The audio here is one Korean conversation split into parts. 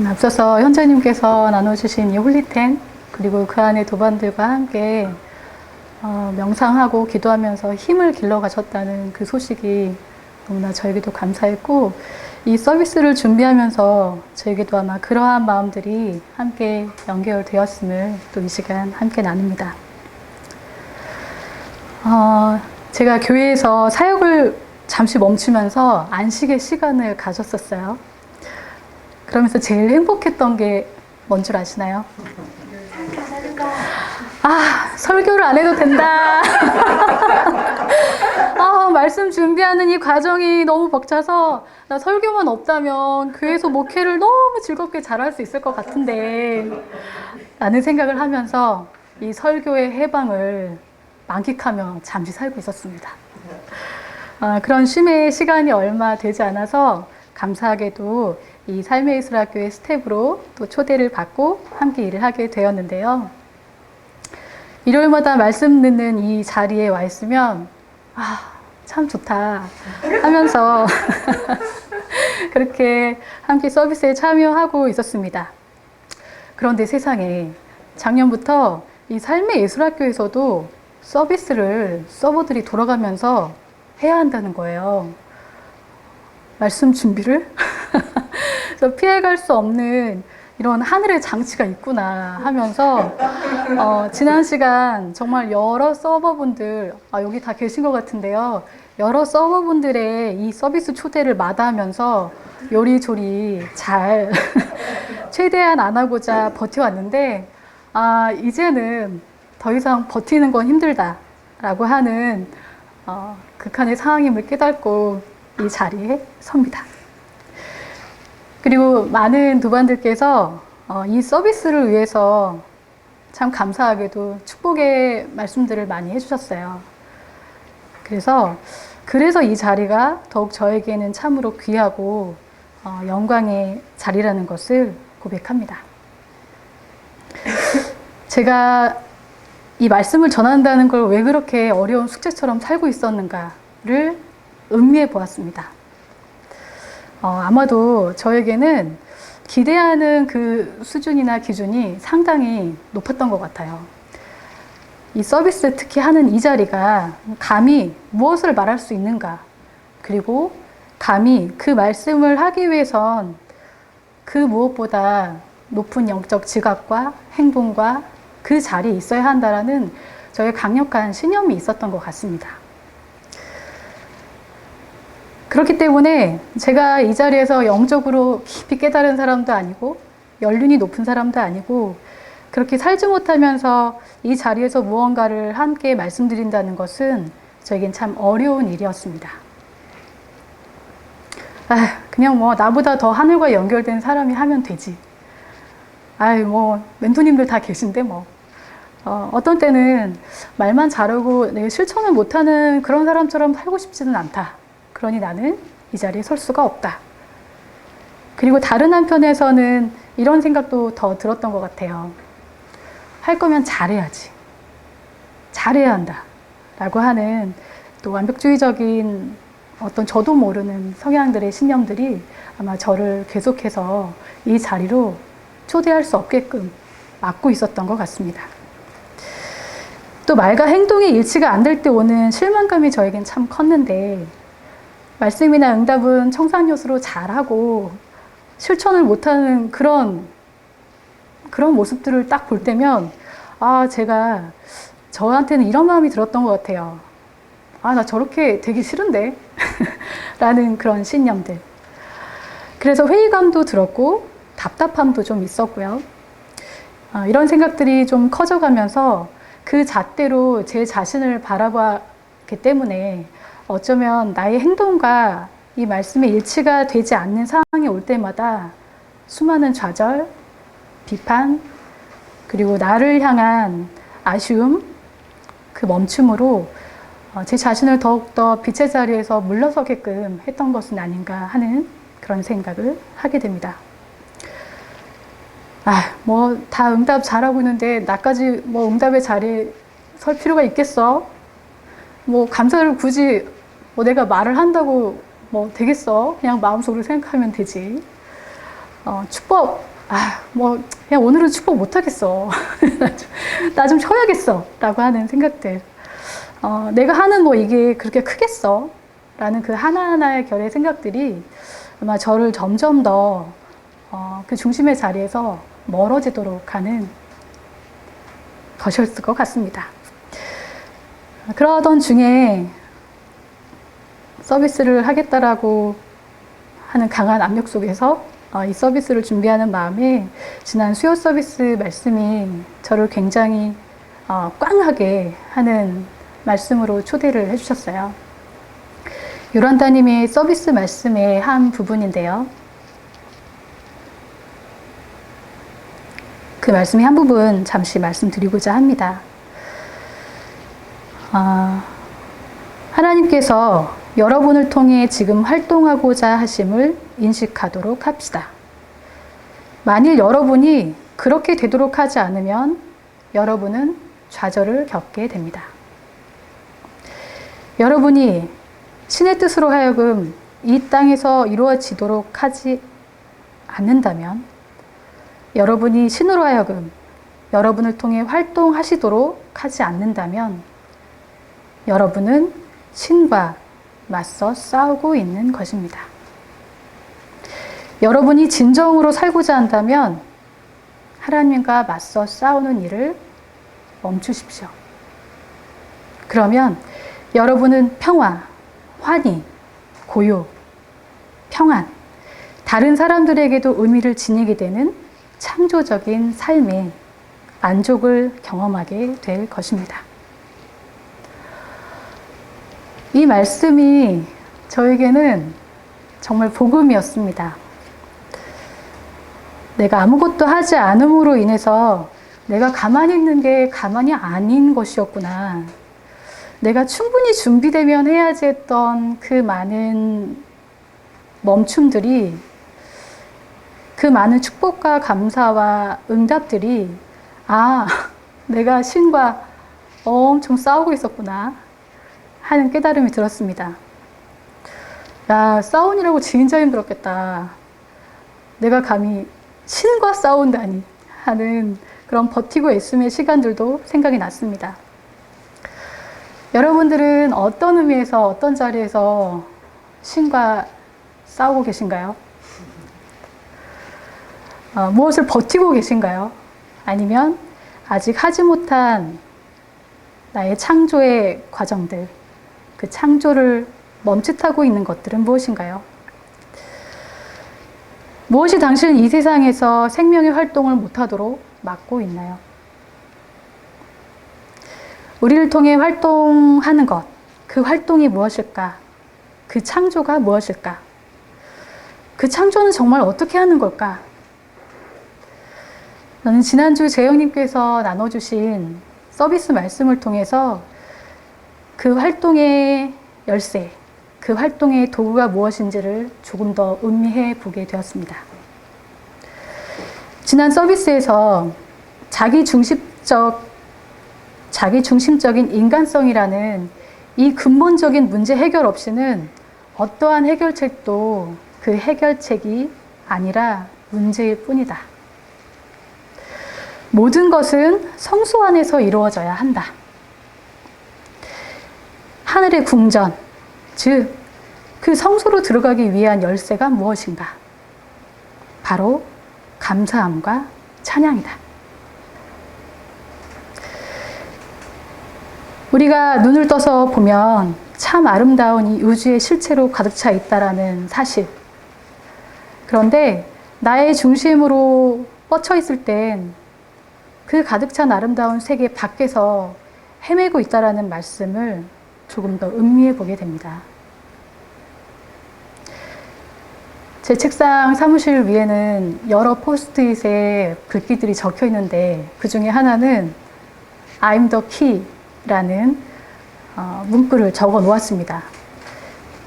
앞서서 현재님께서 나눠주신 이 홀리텐, 그리고 그 안에 도반들과 함께 명상하고 기도하면서 힘을 길러가셨다는 그 소식이 너무나 저에게도 감사했고, 이 서비스를 준비하면서 저에게도 아마 그러한 마음들이 함께 연결되었음을 또 이 시간 함께 나눕니다. 제가 교회에서 사역을 잠시 멈추면서 안식의 시간을 가졌었어요. 그러면서 제일 행복했던 게 뭔 줄 아시나요? 설교를 안 해도 된다. 말씀 준비하는 이 과정이 너무 벅차서 나 설교만 없다면 교회에서 목회를 너무 즐겁게 잘할 수 있을 것 같은데 라는 생각을 하면서 이 설교의 해방을 만끽하며 잠시 살고 있었습니다. 그런 쉼의 시간이 얼마 되지 않아서 감사하게도 이 삶의 예술학교의 스텝으로 또 초대를 받고 함께 일을 하게 되었는데요. 일요일마다 말씀 듣는 이 자리에 와 있으면 참 좋다 하면서 그렇게 함께 서비스에 참여하고 있었습니다. 그런데 세상에 작년부터 이 삶의 예술학교에서도 서비스를 서버들이 돌아가면서 해야 한다는 거예요. 말씀 준비를? 그래서 피해갈 수 없는 이런 하늘의 장치가 있구나 하면서 지난 시간 정말 여러 서버분들, 여기 다 계신 것 같은데요. 여러 서버분들의 이 서비스 초대를 마다하면서 요리조리 잘 최대한 안 하고자 버텨왔는데 이제는 더 이상 버티는 건 힘들다라고 하는 극한의 상황임을 깨닫고 이 자리에 섭니다. 그리고 많은 도반들께서 이 서비스를 위해서 참 감사하게도 축복의 말씀들을 많이 해주셨어요. 그래서 이 자리가 더욱 저에게는 참으로 귀하고 영광의 자리라는 것을 고백합니다. 제가 이 말씀을 전한다는 걸 왜 그렇게 어려운 숙제처럼 살고 있었는가를 음미해 보았습니다. 아마도 저에게는 기대하는 그 수준이나 기준이 상당히 높았던 것 같아요. 이 서비스 특히 하는 이 자리가 감히 무엇을 말할 수 있는가, 그리고 감히 그 말씀을 하기 위해선 그 무엇보다 높은 영적 지각과 행동과 그 자리에 있어야 한다라는 저의 강력한 신념이 있었던 것 같습니다. 그렇기 때문에 제가 이 자리에서 영적으로 깊이 깨달은 사람도 아니고 연륜이 높은 사람도 아니고 그렇게 살지 못하면서 이 자리에서 무언가를 함께 말씀드린다는 것은 저에겐 참 어려운 일이었습니다. 그냥 나보다 더 하늘과 연결된 사람이 하면 되지. 멘토님들 다 계신데 어떤 때는 말만 잘하고 내가 실천을 못하는 그런 사람처럼 살고 싶지는 않다. 그러니 나는 이 자리에 설 수가 없다. 그리고 다른 한편에서는 이런 생각도 더 들었던 것 같아요. 할 거면 잘해야지. 잘해야 한다. 라고 하는 또 완벽주의적인 어떤 저도 모르는 성향들의 신념들이 아마 저를 계속해서 이 자리로 초대할 수 없게끔 막고 있었던 것 같습니다. 또 말과 행동의 일치가 안 될 때 오는 실망감이 저에겐 참 컸는데 말씀이나 응답은 청산요소로 잘하고 실천을 못하는 그런 모습들을 딱 볼 때면 제가 저한테는 이런 마음이 들었던 것 같아요. 나 저렇게 되기 싫은데 라는 그런 신념들. 그래서 회의감도 들었고 답답함도 좀 있었고요. 이런 생각들이 좀 커져가면서 그 잣대로 제 자신을 바라봤기 때문에 어쩌면 나의 행동과 이 말씀의 일치가 되지 않는 상황이 올 때마다 수많은 좌절, 비판, 그리고 나를 향한 아쉬움, 그 멈춤으로 제 자신을 더욱더 빛의 자리에서 물러서게끔 했던 것은 아닌가 하는 그런 생각을 하게 됩니다. 다 응답 잘하고 있는데 나까지 응답의 자리에 설 필요가 있겠어? 감사를 굳이 내가 말을 한다고 되겠어? 그냥 마음속으로 생각하면 되지. 축복 뭐 그냥 오늘은 축복 못하겠어. 나 좀 쉬어야겠어. 라고 하는 생각들. 내가 하는 뭐 이게 그렇게 크겠어. 라는 그 하나하나의 결의 생각들이 아마 저를 점점 더 그 중심의 자리에서 멀어지도록 하는 것이었을 것 같습니다. 그러던 중에 서비스를 하겠다라고 하는 강한 압력 속에서 이 서비스를 준비하는 마음에 지난 수요 서비스 말씀이 저를 굉장히 꽝하게 하는 말씀으로 초대를 해주셨어요. 요란다님의 서비스 말씀의 한 부분인데요. 그 말씀의 한 부분 잠시 말씀드리고자 합니다. 하나님께서 여러분을 통해 지금 활동하고자 하심을 인식하도록 합시다. 만일 여러분이 그렇게 되도록 하지 않으면 여러분은 좌절을 겪게 됩니다. 여러분이 신의 뜻으로 하여금 이 땅에서 이루어지도록 하지 않는다면, 여러분이 신으로 하여금 여러분을 통해 활동하시도록 하지 않는다면 여러분은 신과 맞서 싸우고 있는 것입니다. 여러분이 진정으로 살고자 한다면 하나님과 맞서 싸우는 일을 멈추십시오. 그러면 여러분은 평화, 환희, 고요, 평안, 다른 사람들에게도 의미를 지니게 되는 창조적인 삶의 만족을 경험하게 될 것입니다. 이 말씀이 저에게는 정말 복음이었습니다. 내가 아무것도 하지 않음으로 인해서 내가 가만히 있는 게 가만히 아닌 것이었구나. 내가 충분히 준비되면 해야지 했던 그 많은 멈춤들이, 그 많은 축복과 감사와 응답들이 내가 신과 엄청 싸우고 있었구나 하는 깨달음이 들었습니다. 싸우느라고 진짜 힘들었겠다. 내가 감히 신과 싸운다니 하는 그런 버티고 애씀의 시간들도 생각이 났습니다. 여러분들은 어떤 의미에서 어떤 자리에서 신과 싸우고 계신가요? 무엇을 버티고 계신가요? 아니면 아직 하지 못한 나의 창조의 과정들, 그 창조를 멈칫하고 있는 것들은 무엇인가요? 무엇이 당신을 이 세상에서 생명의 활동을 못하도록 막고 있나요? 우리를 통해 활동하는 것, 그 활동이 무엇일까? 그 창조가 무엇일까? 그 창조는 정말 어떻게 하는 걸까? 저는 지난주 재영님께서 나눠주신 서비스 말씀을 통해서 그 활동의 열쇠, 그 활동의 도구가 무엇인지를 조금 더 음미해 보게 되었습니다. 지난 서비스에서 자기중심적인 인간성이라는 이 근본적인 문제 해결 없이는 어떠한 해결책도 그 해결책이 아니라 문제일 뿐이다. 모든 것은 성소 안에서 이루어져야 한다. 하늘의 궁전, 즉 그 성소로 들어가기 위한 열쇠가 무엇인가? 바로 감사함과 찬양이다. 우리가 눈을 떠서 보면 참 아름다운 이 우주의 실체로 가득 차 있다라는 사실. 그런데 나의 중심으로 뻗쳐 있을 땐 그 가득 찬 아름다운 세계 밖에서 헤매고 있다라는 말씀을 조금 더 음미해 보게 됩니다. 제 책상 사무실 위에는 여러 포스트잇에 글귀들이 적혀 있는데 그 중에 하나는 I'm the key라는 문구를 적어 놓았습니다.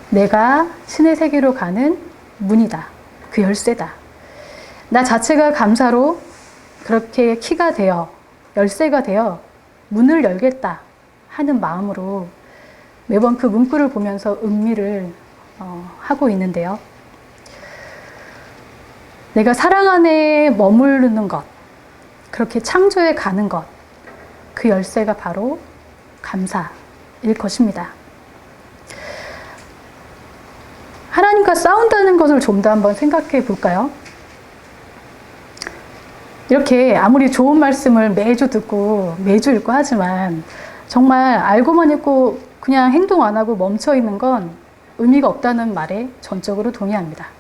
내가 신의 세계로 가는 문이다. 그 열쇠다. 나 자체가 감사로 그렇게 키가 되어 열쇠가 되어 문을 열겠다 하는 마음으로 매번 그 문구를 보면서 음미를 하고 있는데요. 내가 사랑 안에 머무르는 것, 그렇게 창조해 가는 것, 그 열쇠가 바로 감사일 것입니다. 하나님과 싸운다는 것을 좀 더 한번 생각해 볼까요? 이렇게 아무리 좋은 말씀을 매주 듣고 매주 읽고 하지만 정말 알고만 있고 그냥 행동 안 하고 멈춰 있는 건 의미가 없다는 말에 전적으로 동의합니다.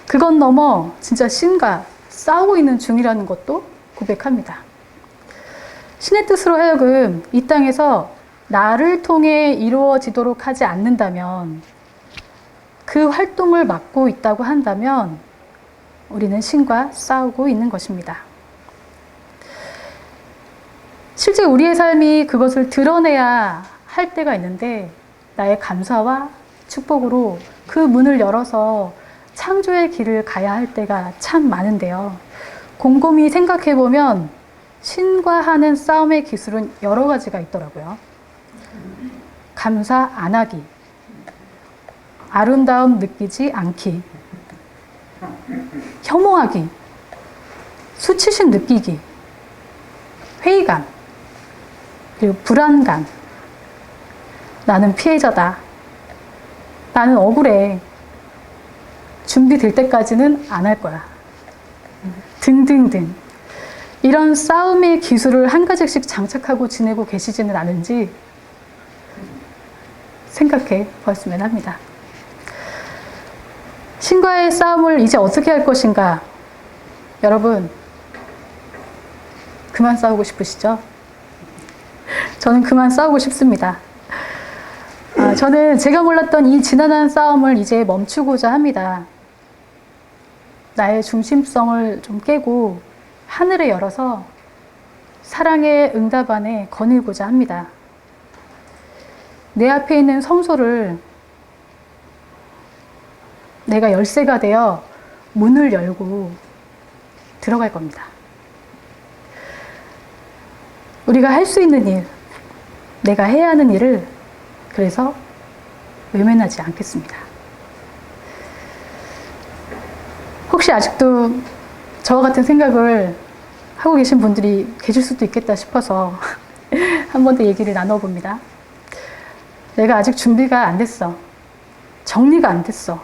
그건 넘어 진짜 신과 싸우고 있는 중이라는 것도 고백합니다. 신의 뜻으로 하여금 이 땅에서 나를 통해 이루어지도록 하지 않는다면, 그 활동을 막고 있다고 한다면 우리는 신과 싸우고 있는 것입니다. 실제 우리의 삶이 그것을 드러내야 할 때가 있는데, 나의 감사와 축복으로 그 문을 열어서 창조의 길을 가야 할 때가 참 많은데요. 곰곰이 생각해 보면 신과 하는 싸움의 기술은 여러 가지가 있더라고요. 감사 안 하기, 아름다움 느끼지 않기, 혐오하기, 수치심 느끼기, 회의감, 그리고 불안감, 나는 피해자다, 나는 억울해, 준비될 때까지는 안 할 거야, 등등등. 이런 싸움의 기술을 한 가지씩 장착하고 지내고 계시지는 않은지 생각해 보았으면 합니다. 신과의 싸움을 이제 어떻게 할 것인가? 여러분, 그만 싸우고 싶으시죠? 저는 그만 싸우고 싶습니다. 저는 제가 몰랐던 이 지난한 싸움을 이제 멈추고자 합니다. 나의 중심성을 좀 깨고 하늘을 열어서 사랑의 응답 안에 거닐고자 합니다. 내 앞에 있는 성소를 내가 열쇠가 되어 문을 열고 들어갈 겁니다. 우리가 할 수 있는 일, 내가 해야 하는 일을 그래서 외면하지 않겠습니다. 혹시 아직도 저와 같은 생각을 하고 계신 분들이 계실 수도 있겠다 싶어서 한 번 더 얘기를 나눠봅니다. 내가 아직 준비가 안 됐어. 정리가 안 됐어.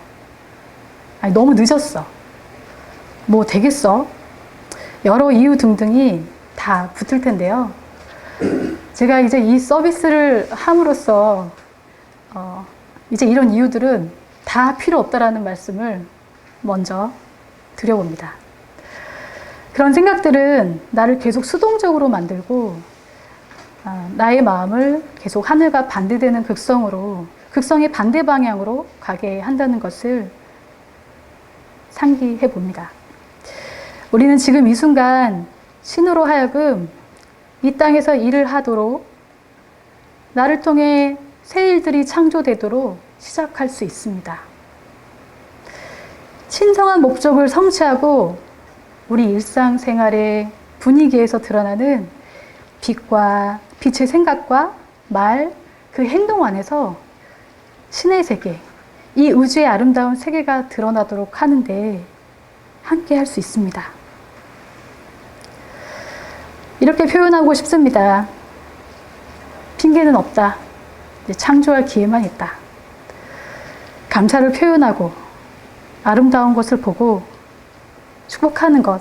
아니, 너무 늦었어. 뭐 되겠어? 여러 이유 등등이 다 붙을 텐데요. 제가 이제 이 서비스를 함으로써 이제 이런 이유들은 다 필요 없다라는 말씀을 먼저 드려봅니다. 그런 생각들은 나를 계속 수동적으로 만들고 나의 마음을 계속 하늘과 반대되는 극성의 반대 방향으로 가게 한다는 것을 상기해 봅니다. 우리는 지금 이 순간 신으로 하여금 이 땅에서 일을 하도록, 나를 통해 새 일들이 창조되도록 시작할 수 있습니다. 신성한 목적을 성취하고 우리 일상생활의 분위기에서 드러나는 빛과 빛의 생각과 말, 그 행동 안에서 신의 세계, 이 우주의 아름다운 세계가 드러나도록 하는데 함께 할 수 있습니다. 이렇게 표현하고 싶습니다. 핑계는 없다. 이제 창조할 기회만 있다. 감사를 표현하고 아름다운 것을 보고 축복하는 것.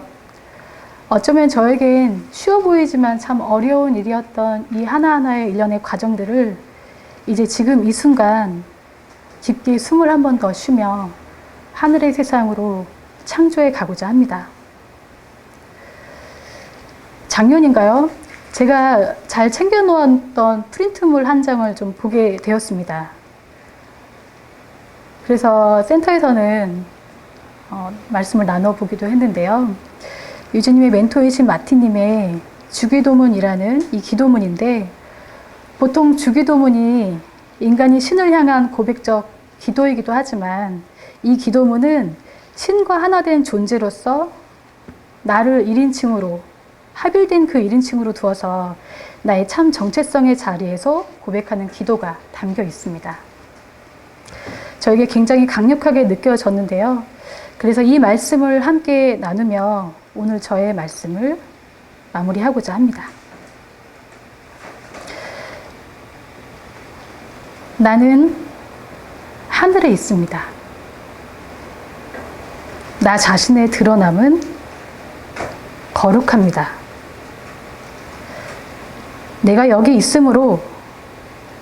어쩌면 저에겐 쉬워 보이지만 참 어려운 일이었던 이 하나하나의 일련의 과정들을 이제 지금 이 순간 깊게 숨을 한 번 더 쉬며 하늘의 세상으로 창조해 가고자 합니다. 작년인가요? 제가 잘 챙겨 놓았던 프린트물 한 장을 좀 보게 되었습니다. 그래서 센터에서는 말씀을 나눠보기도 했는데요. 유주님의 멘토이신 마티님의 주기도문이라는 이 기도문인데, 보통 주기도문이 인간이 신을 향한 고백적 기도이기도 하지만 이 기도문은 신과 하나 된 존재로서 나를 1인칭으로, 합일된 그 1인칭으로 두어서 나의 참 정체성의 자리에서 고백하는 기도가 담겨 있습니다. 저에게 굉장히 강력하게 느껴졌는데요. 그래서 이 말씀을 함께 나누며 오늘 저의 말씀을 마무리하고자 합니다. 나는 하늘에 있습니다. 나 자신의 드러남은 거룩합니다. 내가 여기 있으므로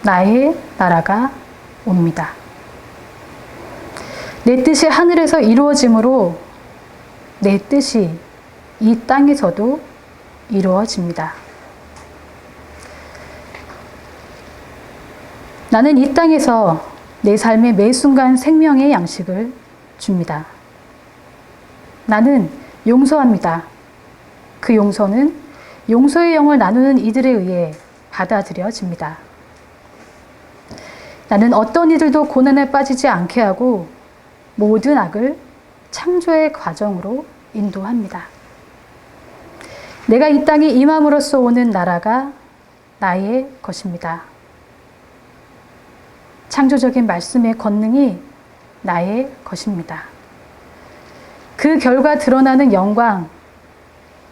나의 나라가 옵니다. 내 뜻이 하늘에서 이루어지므로 내 뜻이 이 땅에서도 이루어집니다. 나는 이 땅에서 내 삶의 매 순간 생명의 양식을 줍니다. 나는 용서합니다. 그 용서는 용서의 영을 나누는 이들에 의해 받아들여집니다. 나는 어떤 이들도 고난에 빠지지 않게 하고 모든 악을 창조의 과정으로 인도합니다. 내가 이 땅에 임함으로써 오는 나라가 나의 것입니다. 창조적인 말씀의 권능이 나의 것입니다. 그 결과 드러나는 영광,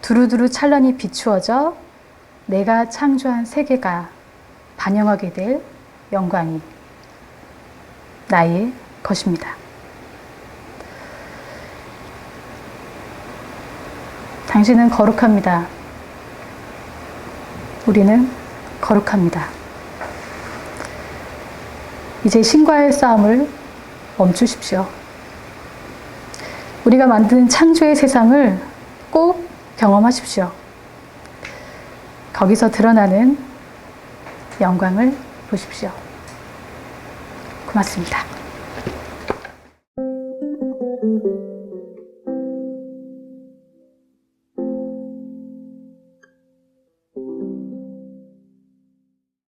두루두루 찬란히 비추어져 내가 창조한 세계가 반영하게 될 영광이 나의 것입니다. 당신은 거룩합니다. 우리는 거룩합니다. 이제 신과의 싸움을 멈추십시오. 우리가 만든 창조의 세상을 꼭 경험하십시오. 거기서 드러나는 영광을 보십시오. 고맙습니다.